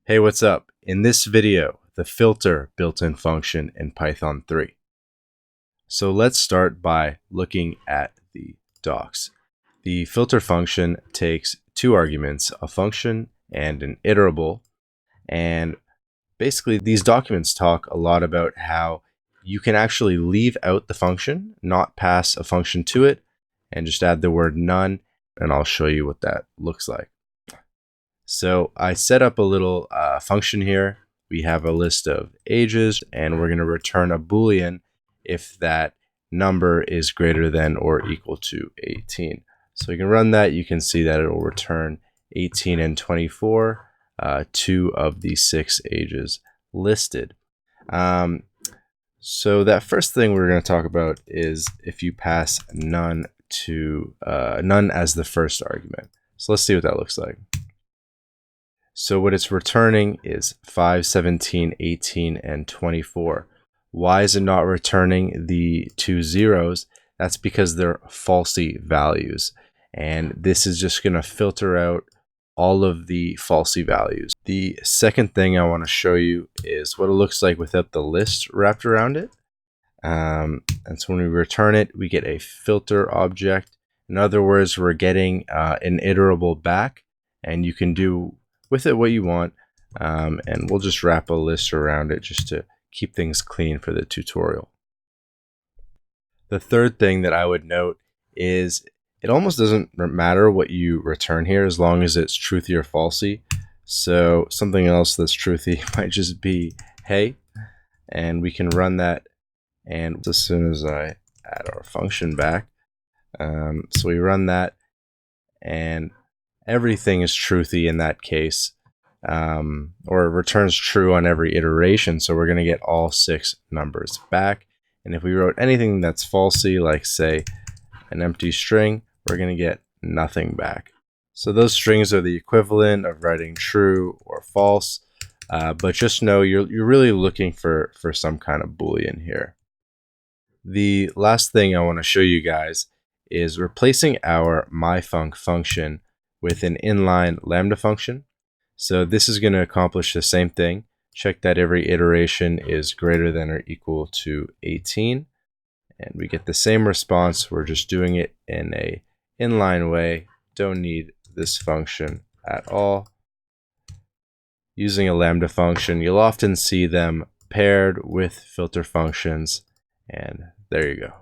Hey, what's up? In this video, the filter built-in function in Python 3. So let's start by looking at the docs. The filter function takes two arguments, a function and an iterable. And basically these documents talk a lot about how you can actually leave out the function, not pass a function to it, and just add the word none. And I'll show you what that looks like. So I set up a little function here. We have a list of ages, and we're going to return a Boolean if that number is greater than or equal to 18. So you can run that. You can see that it will return 18 and 24, two of the 6 ages listed. So that first thing we're going to talk about is if you pass none to none as the first argument. So let's see what that looks like. So what it's returning is 5, 17, 18, and 24. Why is it not returning the 2 zeros? That's because they're falsy values. And this is just going to filter out all of the falsy values. The second thing I want to show you is what it looks like without the list wrapped around it. And so when we return it, we get a filter object. In other words, we're getting an iterable back, and you can do with it what you want, and we'll just wrap a list around it just to keep things clean for the tutorial. The third thing that I would note is it almost doesn't matter what you return here as long as it's truthy or falsy. So something else that's truthy might just be hey, and we can run that, and as soon as I add our function back, so we run that, and everything is truthy in that case, or it returns true on every iteration. So we're going to get all 6 numbers back. And if we wrote anything that's falsy, like say an empty string, we're going to get nothing back. So those strings are the equivalent of writing true or false, but just know you're really looking for some kind of Boolean here. The last thing I want to show you guys is replacing our myfunc function with an inline lambda function. So this is going to accomplish the same thing. Check that every iteration is greater than or equal to 18. And we get the same response. We're just doing it in a inline way. Don't need this function at all. Using a lambda function, you'll often see them paired with filter functions. And there you go.